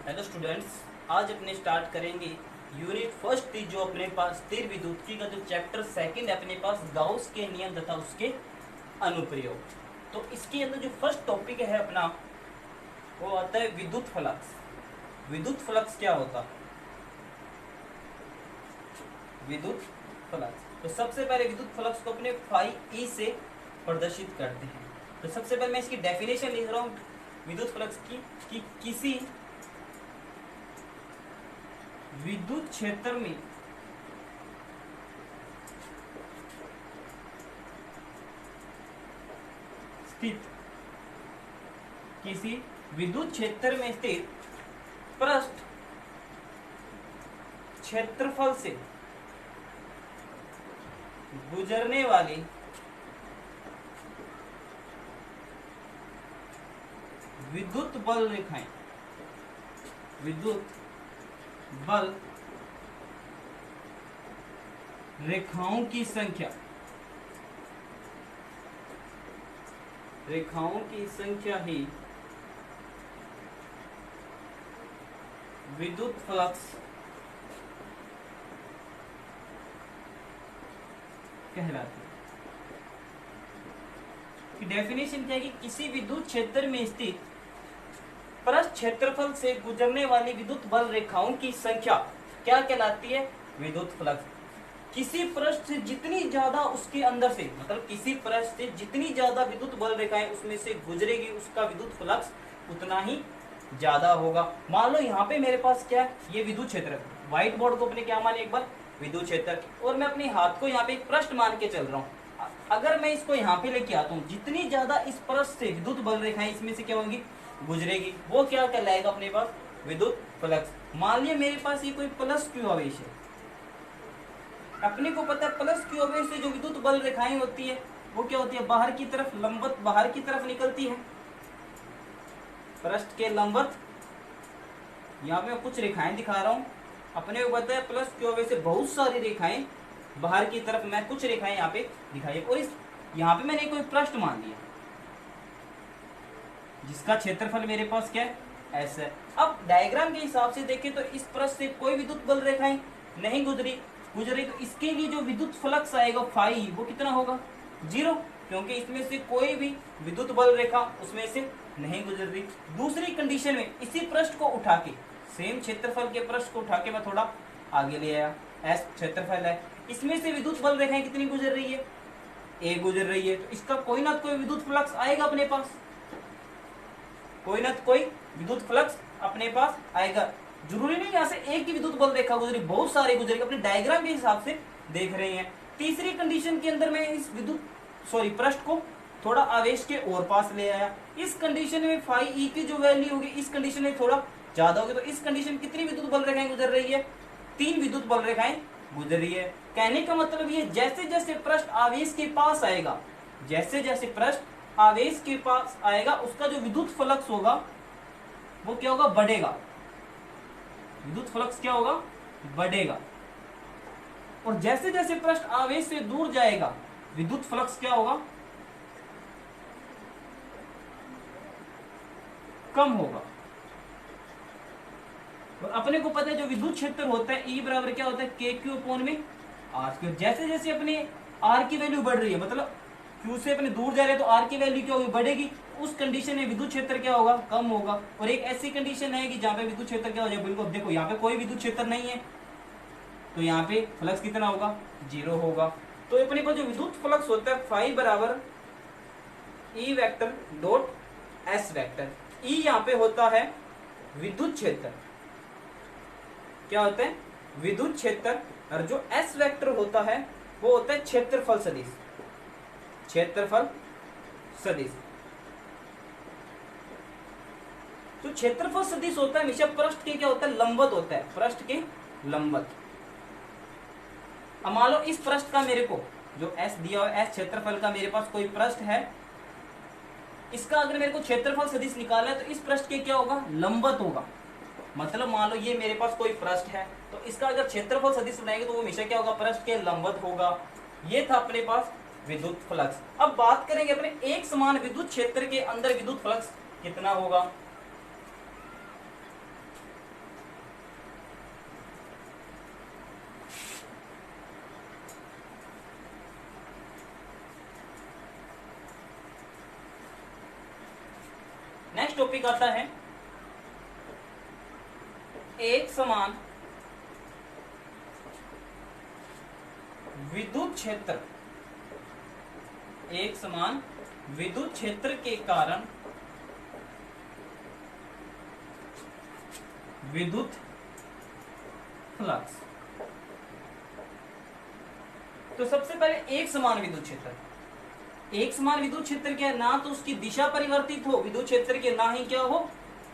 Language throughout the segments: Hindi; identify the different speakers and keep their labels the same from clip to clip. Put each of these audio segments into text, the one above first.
Speaker 1: हेलो स्टूडेंट्स, आज अपने स्टार्ट करेंगे यूनिट फर्स्ट जो अपने पास स्थिर विद्युत्की का जो चैप्टर सेकंड है अपने पास गाउस के नियम तथा उसके अनुप्रयोग। तो इसके अंदर जो फर्स्ट टॉपिक है अपना वो आता है विद्युत फ्लक्स। विद्युत फ्लक्स क्या होता है? विद्युत फ्लक्स तो सबसे पहले विद्युत फ्लक्स को अपने फाई ई से प्रदर्शित करते हैं। तो सबसे पहले मैं इसकी डेफिनेशन लिख रहा हूँ विद्युत फ्लक्स की कि किसी विद्युत क्षेत्र में स्थित किसी विद्युत क्षेत्र में स्थित पृष्ठ क्षेत्रफल से गुजरने वाली विद्युत बल रेखाएं, विद्युत बल रेखाओं की संख्या, रेखाओं की संख्या ही विद्युत फ्लक्स कहलाती है। कि डेफिनेशन क्या है कि किसी विद्युत क्षेत्र में स्थित पृष्ठ क्षेत्रफल से गुजरने वाली विद्युत बल रेखाओं की संख्या क्या कहलाती है? विद्युत फ्लक्स। किसी पृष्ठ से जितनी ज्यादा उसके अंदर से मतलब किसी पृष्ठ से जितनी ज्यादा विद्युत बल रेखाएं उसमें से गुजरेगी उसका विद्युत फ्लक्स उतना ही ज्यादा होगा। मान लो यहाँ पे मेरे पास क्या है, ये विद्युत क्षेत्र। व्हाइट बोर्ड को अपने क्या माने एक बार? विद्युत क्षेत्र। और मैं अपने हाथ को यहाँ पे एक पृष्ठ मान के चल रहा हूँ। अगर मैं इसको यहाँ पे लेके आता हूँ, जितनी ज्यादा इस पृष्ठ से विद्युत बल रेखाएं इसमें से क्या होंगी? गुजरेगी, वो क्या कहलाएगा अपने पास? विद्युत फ्लक्स। मान लिया मेरे पास ये कोई प्लस क्यू आवेश है। अपने को पता है प्लस क्यू आवेश से जो विद्युत बल रेखाएं होती है वो क्या होती है? बाहर की तरफ लंबवत बाहर की तरफ निकलती है। पृष्ठ के लंबवत यहाँ पे मैं कुछ रेखाएं दिखा रहा हूँ। अपने को पता है प्लस क्यू आवेश से बहुत सारी रेखाएं बाहर की तरफ, मैं कुछ रेखाएं यहाँ पे दिखाई और इस यहाँ पे मैंने कोई पृष्ठ मान लिया जिसका क्षेत्रफल मेरे पास क्या है? एस है। अब डायग्राम के हिसाब से देखें तो इस पृष्ठ से कोई विद्युत बल रेखाएं नहीं गुजरी, तो इसके लिए जो विद्युत फ्लक्स आएगा फाई वो कितना होगा? 0, क्योंकि इसमें से कोई भी विद्युत बल रेखा उसमें से नहीं गुजर रही। दूसरी कंडीशन में इसी पृष्ठ को उठा के, सेम क्षेत्रफल के पृष्ठ को उठा के मैं थोड़ा आगे ले आया, एस क्षेत्रफल है, इसमें से विद्युत बल रेखाएं कितनी गुजर रही है? ए गुजर रही है। तो इसका कोई ना कोई विद्युत फ्लक्स आएगा अपने पास, कोई ना कोई विद्युत फ्लक्स अपने पास आएगा। जरूरी नहीं यहाँ से एक ही विद्युत बल रेखा गुजरी, बहुत सारे गुजरेगी। अपने डायग्राम के हिसाब से देख रहे हैं। तीसरी कंडीशन के अंदर मैं इस पृष्ठ को थोड़ा आवेश के और पास ले आया। इस कंडीशन में फाई ई की जो वैल्यू होगी इस कंडीशन में थोड़ा ज्यादा होगी। तो इस कंडीशन कितनी विद्युत बल रेखाएं गुजर रही है? 3 विद्युत बल रेखाएं गुजर रही है। कहने का मतलब ये जैसे जैसे पृष्ठ आवेश के पास आएगा, जैसे जैसे पृष्ठ आवेश के पास आएगा उसका जो विद्युत फ्लक्स होगा वो क्या होगा? बढ़ेगा। विद्युत फ्लक्स क्या होगा? बढ़ेगा। और जैसे जैसे पृष्ठ आवेश से दूर जाएगा विद्युत फ्लक्स क्या होगा? कम होगा। और अपने को पता है जो विद्युत क्षेत्र होता है E बराबर क्या होता है? के क्यू अपॉन में आर स्क्वायर। जैसे जैसे अपने आर की वैल्यू बढ़ रही है, मतलब क्यू से अपने दूर जा रहे हैं तो आर की वैल्यू क्या होगी? बढ़ेगी। उस कंडीशन में विद्युत क्षेत्र क्या होगा? कम होगा। और एक ऐसी कंडीशन है कि जहां पे विद्युत क्षेत्र क्या हो जाए? बिल्कुल देखो यहाँ पे कोई विद्युत क्षेत्र नहीं है तो यहाँ पे फ्लक्स कितना होगा? 0 होगा। तो अपने पास जो विद्युत फ्लक्स होता है फाई बराबर E vector dot S vector. E यहाँ पे होता है विद्युत क्षेत्र, क्या होता है? विद्युत क्षेत्र। और जो एस वेक्टर होता है वो होता है क्षेत्रफल सदिश, क्षेत्रफल सदिश। तो क्षेत्रफल सदिश होता है हमेशा पृष्ठ के क्या होता है? लंबवत होता है, पृष्ठ के लंबवत। अब मान लो इस पृष्ठ का मेरे को जो एस दिया हुआ एस क्षेत्रफल का मेरे पास कोई पृष्ठ है, इसका अगर मेरे को क्षेत्रफल सदिश निकालना है तो इस पृष्ठ के क्या होगा? लंबवत होगा। मतलब मान लो ये मेरे पास कोई पृष्ठ है तो इसका अगर क्षेत्रफल सदिश बनाएंगे तो वो हमेशा क्या होगा? पृष्ठ के लंबवत होगा। ये था अपने पास विद्युत फ्लक्स। अब बात करेंगे अपने एक समान विद्युत क्षेत्र के अंदर विद्युत फ्लक्स कितना होगा। नेक्स्ट टॉपिक आता है एक समान विद्युत क्षेत्र। एक समान विद्युत क्षेत्र के कारण विद्युत फ्लक्स। तो सबसे पहले एक समान विद्युत क्षेत्र। एक समान विद्युत क्षेत्र क्या है? ना तो उसकी दिशा परिवर्तित हो विद्युत क्षेत्र के, ना ही क्या हो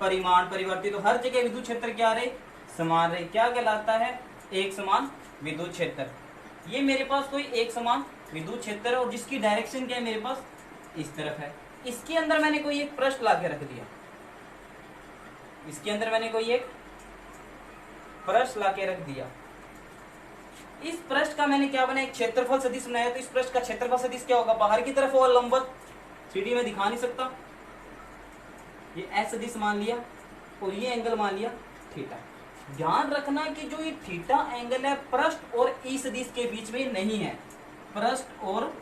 Speaker 1: परिमाण परिवर्तित हो। हर जगह विद्युत क्षेत्र क्या रहे? समान रहे। क्या कहलाता है? एक समान विद्युत क्षेत्र। ये मेरे पास कोई एक समान विद्युत क्षेत्र है और जिसकी डायरेक्शन क्या है? मेरे पास इस तरफ है। इसके अंदर मैंने कोई एक पृष्ठ लाके रख दिया। इसके अंदर मैंने कोई एक पृष्ठ लाके रख दिया। इस पृष्ठ का मैंने क्या बनाया? एक क्षेत्रफल सदिश बनाया। तो इस पृष्ठ का क्षेत्रफल सदिश क्या होगा? बाहर की तरफ और लंबवत। 3D में दिखा नहीं सकता। ये एस सदिश मान लिया और ये एंगल मान लिया थीटा। ध्यान रखना कि जो ये थीटा एंगल है पृष्ठ और ई सदिश के बीच में नहीं है। पृष्ठ और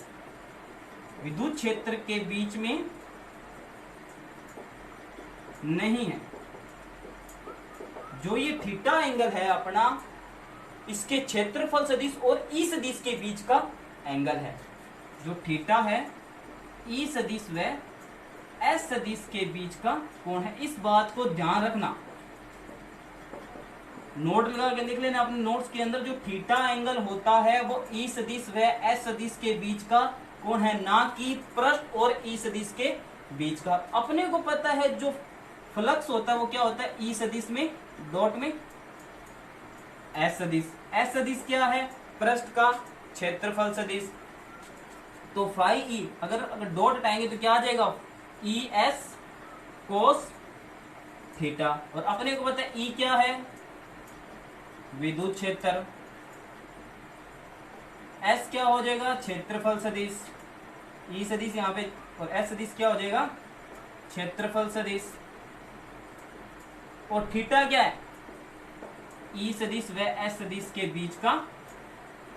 Speaker 1: विद्युत क्षेत्र के बीच में नहीं है। जो ये थीटा एंगल है अपना, इसके क्षेत्रफल सदिश और ई सदिश के बीच का एंगल है। जो थीटा है ई सदिश व एस सदिश के बीच का कोण है। इस बात को ध्यान रखना। नोट लगा के लिख लेना अपने नोट्स के अंदर। जो थीटा एंगल होता है वो ई सदिश व एस सदिश के बीच का कोण है, ना कि पृष्ठ और ई सदिश के बीच का। अपने को पता है जो फ्लक्स होता है वो क्या होता है? ई सदिश में डॉट में एस सदिश। एस सदिश क्या है? पृष्ठ का क्षेत्रफल सदिश। तो फाई ई अगर डॉट हटाएंगे तो क्या आ जाएगा? E S cos theta. और अपने को पता है ई क्या है? विद्युत क्षेत्र। एस क्या हो जाएगा? क्षेत्रफल सदिश। ई सदिश यहाँ पे और एस सदिश क्या हो जाएगा? क्षेत्रफल सदिश। और थीटा क्या है? ई सदिश व एस सदिश के बीच का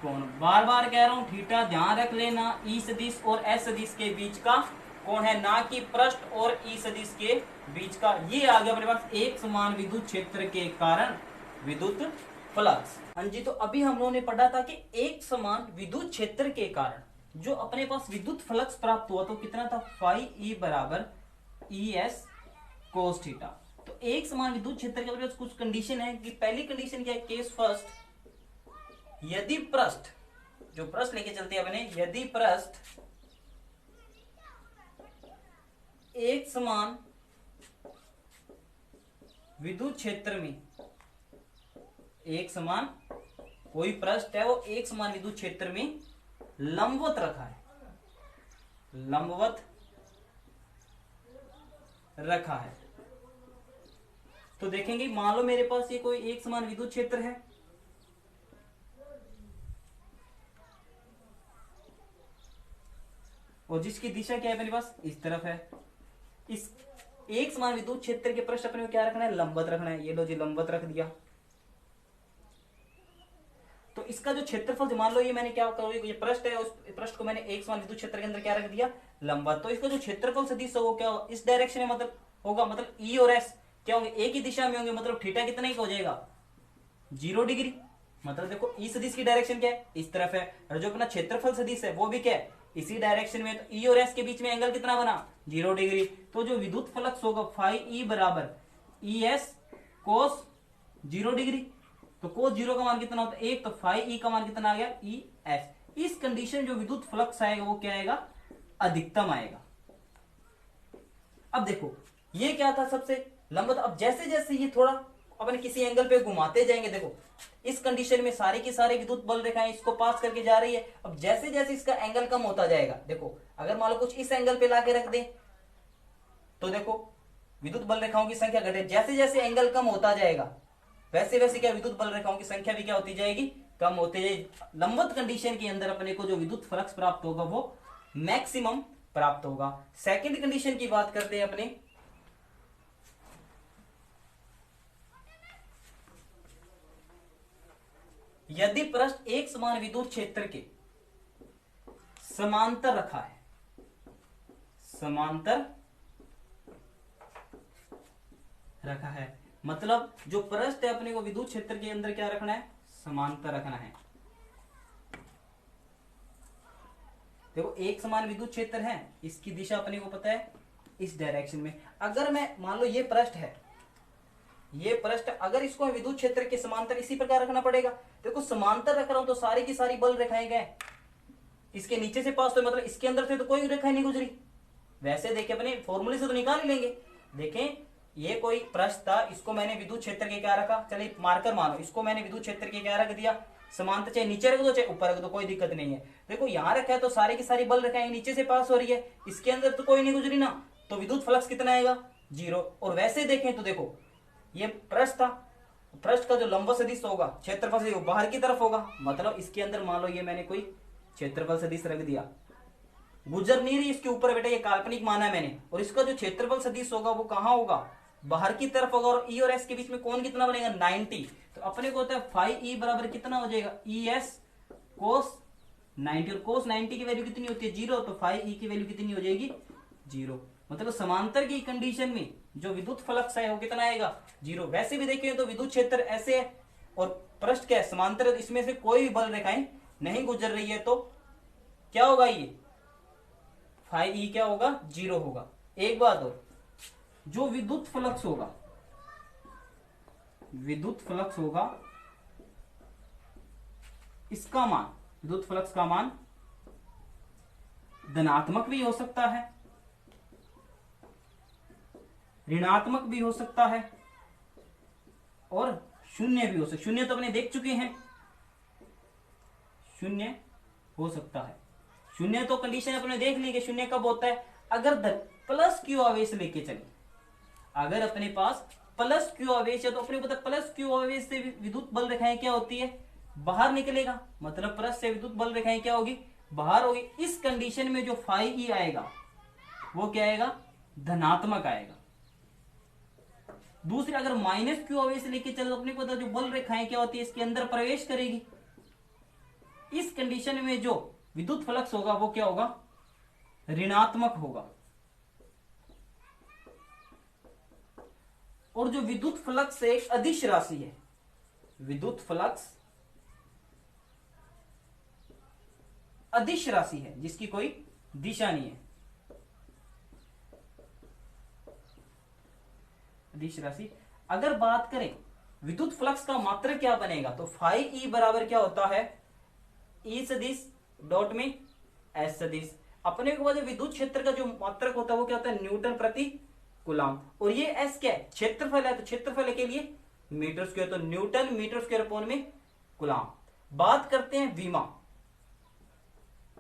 Speaker 1: कोण। बार बार कह रहा हूं थीटा ध्यान रख लेना। ई सदिश और एस सदिश के बीच का कोण है, ना कि पृष्ठ और ई सदिश के बीच का। ये आ गया अपने पास एक समान विद्युत क्षेत्र के कारण विद्युत फ्लक्स। हाँ जी, तो अभी हम लोगों ने पढ़ा था कि एक समान विद्युत क्षेत्र के कारण जो अपने पास विद्युत फ्लक्स प्राप्त हुआ तो कितना था? फाई ई बराबर ई एस कोस थीटा। तो एक समान विद्युत क्षेत्र के अपने पास कुछ कंडीशन है कि पहली कंडीशन क्या है? केस फर्स्ट, यदि पृष्ठ, जो पृष्ठ लेके चलते हैं अपने, यदि पृष्ठ एक समान विद्युत क्षेत्र में, एक समान कोई पृष्ठ है वो एक समान विद्युत क्षेत्र में लंबवत रखा है, लंबवत रखा है। तो देखेंगे मान लो मेरे पास ये कोई एक समान विद्युत क्षेत्र है। और जिसकी दिशा क्या है? मेरे पास इस तरफ है। इस एक समान विद्युत क्षेत्र के पृष्ठ अपने को क्या रखना है? लंबवत रखना है। ये लो जी लंबवत रख दिया। तो इसका जो क्षेत्रफल, जो मान लो ये मैंने क्या करोगे, ये पृष्ठ है, उस पृष्ठ को मैंने एक समान विद्युत क्षेत्र के अंदर क्या रख दिया? लंबवत। तो इसका जो क्षेत्रफल सदिश है वो क्या हो? इस डायरेक्शन में मतलब होगा, मतलब ई और एस क्या होंगे? एक ही दिशा में होंगे। मतलब थीटा कितना ही हो जाएगा? 0 डिग्री। मतलब देखो ई सदिश की डायरेक्शन क्या है? इस तरफ है। और जो अपना क्षेत्रफल सदिश है वो भी क्या है? इसी डायरेक्शन में। तो ई और एस के बीच में एंगल कितना बना? 0 डिग्री। तो जो विद्युत फ्लक्स होगा फाई ई बराबर ई एस कोस 0 डिग्री। तो कोस 0 का मान कितना होता है? 1। तो फाई ई का मान कितना आ गया? E S. इस कंडीशन जो विद्युत फ्लक्स आएगा वो क्या आएगा? अधिकतम आएगा। अब देखो ये क्या था? सबसे लंबवत। अब जैसे जैसे ये थोड़ा अपने किसी एंगल पे घुमाते जाएंगे, देखो इस कंडीशन में सारे की सारे विद्युत बल रेखाएं इसको पास करके जा रही है। अब जैसे जैसे इसका एंगल कम होता जाएगा, देखो अगर मान लो कुछ इस एंगल पे लाके रख दें तो देखो विद्युत बल रेखाओं की संख्या घटे। जैसे जैसे एंगल कम होता जाएगा वैसे वैसे क्या विद्युत बल रेखाओं की संख्या भी क्या होती जाएगी? कम होती जाएगी। लंबवत कंडीशन के अंदर अपने को जो विद्युत फ्लक्स प्राप्त होगा वो मैक्सिमम प्राप्त होगा। सेकंड कंडीशन की बात करते हैं अपने। यदि पृष्ठ एक समान विद्युत क्षेत्र के समांतर रखा है, समांतर रखा है। मतलब जो पृष्ठ है अपने को विद्युत क्षेत्र के अंदर क्या रखना है, समांतर रखना है। देखो एक समान विद्युत क्षेत्र है, इसकी दिशा अपने को पता है इस डायरेक्शन में। अगर मैं मान लो ये पृष्ठ है, ये पृष्ठ अगर इसको विद्युत क्षेत्र के समांतर इसी प्रकार रखना पड़ेगा। देखो समांतर रख रहा हूं तो सारी की सारी बल रेखाएं गए इसके नीचे से पास, तो मतलब इसके अंदर से तो कोई रेखा नहीं गुजरी। वैसे देखें अपने फॉर्मूले से तो निकाल ही लेंगे। देखें ये कोई पृष्ठ था, इसको मैंने विद्युत क्षेत्र के क्या रखा, चलिए मार्कर मानो, इसको मैंने विद्युत क्षेत्र के क्या रख दिया, समांतर। चाहे नीचे रख दो चाहे ऊपर रख दो, कोई दिक्कत नहीं है। देखो यहाँ रखा है तो सारी की सारी बल रेखाएं नीचे से पास हो रही है, इसके अंदर तो कोई नहीं गुजरी ना, तो विद्युत फ्लक्स कितना आएगा, 0। और वैसे देखें तो देखो ये पृष्ठ था, पृष्ठ का जो लंब सदिश होगा, क्षेत्रफल सदिश बाहर की तरफ होगा, मतलब इसके अंदर मान लो ये मैंने कोई क्षेत्रफल सदिश रख दिया, गुजर नहीं रही इसके ऊपर बेटा, ये काल्पनिक माना है मैंने। और इसका जो क्षेत्रफल सदिश होगा वो कहां होगा, बाहर की तरफ होगा। और ई और एस के बीच में कोण कितना बनेगा, 90। तो अपने को होता है फाई ई बराबर कितना हो जाएगा, ई एस कोस 90। और कोस 90 की वैल्यू कितनी होती है, 0। तो फाई ई की वैल्यू कितनी हो जाएगी, 0। मतलब समांतर की कंडीशन में जो विद्युत फ्लक्स है वो कितना आएगा, 0। वैसे भी देखें तो विद्युत क्षेत्र ऐसे है और पृष्ठ क्या है, समांतर है, तो इसमें से कोई भी बल रेखाएं नहीं गुजर रही है, तो क्या होगा, ये फाई ई क्या होगा, 0 होगा। एक बात और, जो विद्युत फ्लक्स होगा, विद्युत फ्लक्स होगा, इसका मान, विद्युत फ्लक्स का मान धनात्मक भी हो सकता है, ऋणात्मक भी हो सकता है, और शून्य भी हो सकता है। शून्य तो अपने देख चुके हैं, शून्य हो सकता है। शून्य तो कंडीशन अपने देख ली कि शून्य कब होता है, अगर प्लस क्यू आवेश लेके चले, अगर अपने पास प्लस क्यू आवेश है तो अपने पता प्लस क्यू आवेश से विद्युत बल रेखाएं क्या होती है, बाहर निकलेगा, मतलब प्लस से विद्युत बल रेखाएं क्या होगी, बाहर होगी। इस कंडीशन में जो फाई ई आएगा वो क्या आएगा, धनात्मक आएगा। दूसरे अगर माइनस क्यू आवेश लेके चले तो अपने पता जो बल रेखाएं क्या होती है, इसके अंदर प्रवेश करेगी। इस कंडीशन में जो विद्युत फ्लक्स होगा वो क्या होगा, ऋणात्मक होगा। और जो विद्युत फ्लक्स एक अदिश राशि है, विद्युत फ्लक्स अदिश राशि है जिसकी कोई दिशा नहीं है, अदिश राशि। अगर बात करें विद्युत फ्लक्स का मात्रक क्या बनेगा, तो फाई ई बराबर क्या होता है, ई सदिश डॉट में एस सदिश। अपने को विद्युत क्षेत्र का जो मात्रक होता है वो क्या होता है, न्यूटन प्रति कूलम। और ये एस क्या है, क्षेत्रफल है, तो क्षेत्रफल के लिए मीटर स्क्वायर, तो न्यूटन मीटर स्क्वायर अपॉन में कूलम। बात करते हैं विमा,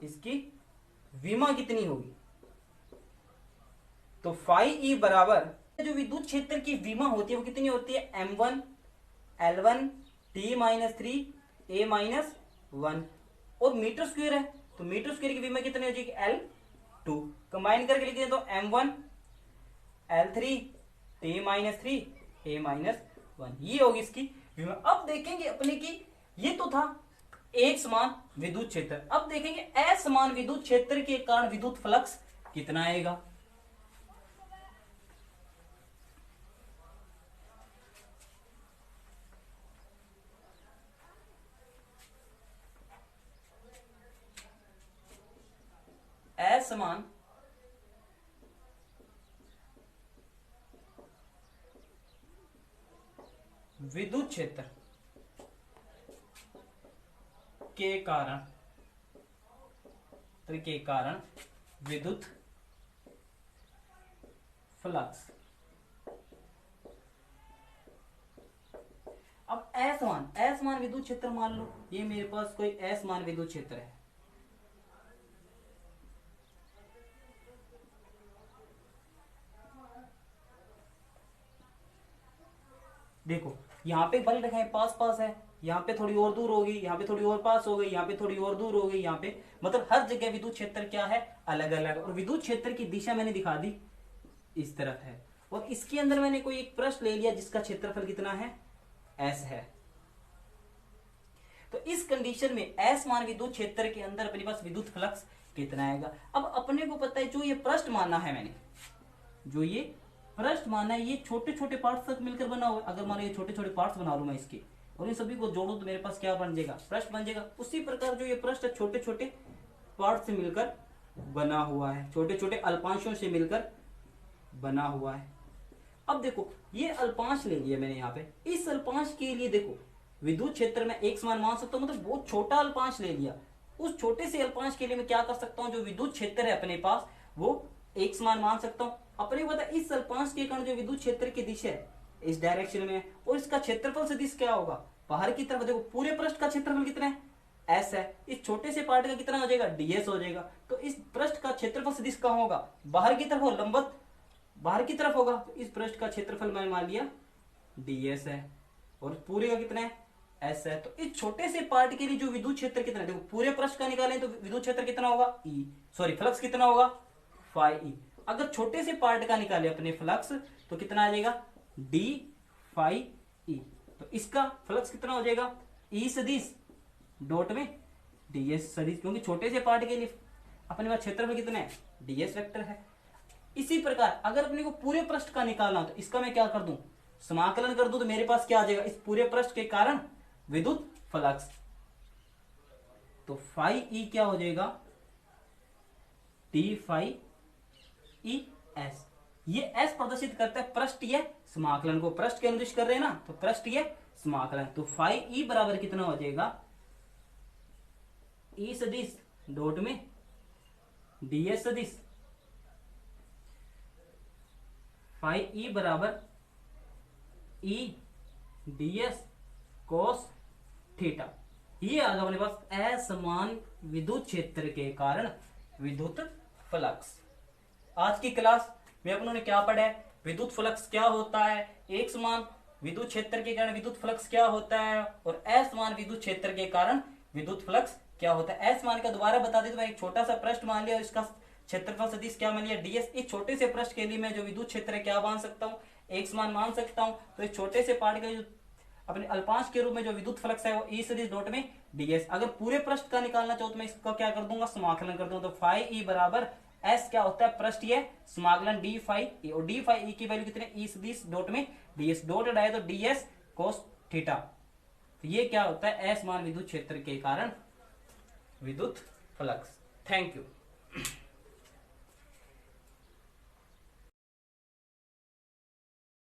Speaker 1: इसकी विमा कितनी होगी, तो फाई ई बराबर जो विद्युत क्षेत्र की विमा होती है वो कितनी होती है, m1 l1 t-3 a-1। और मीटर स्क्वायर है तो मीटर स्क्वायर की विमा कितनी हो जाएगी, l2। कंबाइन करके लिखते हैं तो m1 l3 t-3 a-1, ये होगी इसकी विमा। अब देखेंगे अपने की, ये तो था एक समान विद्युत क्षेत्र। अब देखेंगे असमान विद्युत क्षेत्र के कारण विद्युत फ्लक्स कितना आएगा। असमान विद्युत क्षेत्र के कारण विद्युत फ्लक्स। अब असमान विद्युत क्षेत्र मान लो, ये मेरे पास कोई असमान विद्युत क्षेत्र है, देखो यहाँ पे बल रेखाएं पास पास है, यहाँ पे थोड़ी और दूर होगी, यहाँ पे थोड़ी और पास हो गई, यहाँ पे थोड़ी और दूर हो गई, यहाँ पे मतलब हर जगह विद्युत क्षेत्र क्या है, अलग अलग। और विद्युत क्षेत्र की दिशा मैंने दिखा दी इस तरफ है, और इसके अंदर मैंने कोई एक पृष्ठ ले लिया जिसका क्षेत्रफल कितना है, एस है। तो इस कंडीशन में असमान विद्युत क्षेत्र के अंदर अपने पास विद्युत फ्लक्स कितना आएगा। अब अपने को पता है जो ये पृष्ठ माना है मैंने, जो ये पृष्ठ माना है ये छोटे छोटे पार्ट्स तक मिलकर बना हुआ है। अगर मानो ये छोटे छोटे पार्ट्स बना लूं मैं इसके और इन सभी को जोड़ूं तो मेरे पास क्या बन जाएगा, पृष्ठ बन जाएगा। उसी प्रकार जो ये पृष्ठ है छोटे छोटे पार्ट से मिलकर बना हुआ है, छोटे छोटे अल्पांशों से मिलकर बना हुआ है। अब देखो ये अल्पांश ले लिया मैंने यहाँ पे, इस अल्पांश के लिए देखो विद्युत क्षेत्र में एक समान मान सकता हूँ, मतलब बहुत छोटा अल्पांश ले लिया। उस छोटे से अल्पांश के लिए मैं क्या कर सकता हूँ, जो विद्युत क्षेत्र है अपने पास वो एक समान मान सकता हूँ। अपने पता इस अल्पांश के कारण जो विद्युत क्षेत्र की दिशा है इस डायरेक्शन में, और इसका क्षेत्रफल सदिश क्या होगा, बाहर की तरफ। देखो पूरे पृष्ठ का क्षेत्रफल कितना है, एस है, इस छोटे से पार्ट का कितना हो जाएगा, डीएस हो जाएगा। तो इस पृष्ठ का क्षेत्रफल सदिश कहाँ होगा, बाहर की तरफ हो, लंबवत बाहर की तरफ होगा। तो इस पृष्ठ का क्षेत्रफल मैंने मान लिया डीएस है और पूरे का कितना है, एस है। तो इस छोटे से पार्ट के लिए जो विद्युत क्षेत्र कितना है, देखो पूरे पृष्ठ का निकालें तो विद्युत क्षेत्र कितना होगा, ई सॉरी फ्लक्स कितना होगा, फाई ई। अगर छोटे से पार्ट का निकाले अपने फ्लक्स तो कितना आ जाएगा, डी फाई ई। तो इसका फ्लक्स कितना हो जाएगा, ई सदिश डॉट में डीएस सदिश, क्योंकि छोटे से पार्ट के लिए अपने पास क्षेत्रफल कितना है, डीएस वेक्टर है। इसी प्रकार अगर अपने को पूरे पृष्ठ का निकालना हो तो इसका मैं क्या कर दूं, समाकलन कर दूं, तो मेरे पास क्या आ जाएगा, इस पूरे पृष्ठ के कारण विद्युत फ्लक्स। तो फाई ई क्या हो जाएगा, डी फाई ई एस। ये एस प्रदर्शित करता है पृष्ठीय समाकलन को, पृष्ठ के अनुदिश कर रहे हैं ना तो पृष्ठीय समाकलन। तो फाई ई बराबर कितना हो जाएगा, ई सदिश डॉट में डीएस सदिश, फाई ई बराबर ई डीएस कोस थीटा। ये आ गया अपने पास असमान विद्युत क्षेत्र के कारण विद्युत फ्लक्स। आज की क्लास में अपन ने क्या पढ़ा है, विद्युत फ्लक्स क्या होता है, एक समान विद्युत क्षेत्र के कारण विद्युत फ्लक्स क्या होता है, और असमान विद्युत क्षेत्र के कारण विद्युत फ्लक्स क्या होता है। असमान का दोबारा बता दे तो मैं एक छोटा सा पृष्ठ मान लिया और इसका क्षेत्रफल सदिश क्या मान लिया, डीएस। इस छोटे से पृष्ठ के लिए मैं जो विद्युत क्षेत्र है क्या मान सकता हूँ, एक समान मान सकता हूँ। तो इस छोटे से पार्ट का जो अपने अल्पांश के रूप में जो विद्युत फ्लक्स है वो ई सदिश डॉट में डीएस। अगर पूरे पृष्ठ का निकालना चाहो तो मैं इसका क्या कर दूंगा, समाकलन कर दूंगा। तो फाई ई बराबर एस क्या होता है, पृष्ठीय समाकलन डी फाई ई, और डी फाई ई की वैल्यू कितने, ई सदिश डॉट में डीएस, डॉट हटाए तो डीएस कोस थीटा। तो ये क्या होता है, असमान विद्युत क्षेत्र के कारण विद्युत फ्लक्स। Thank you.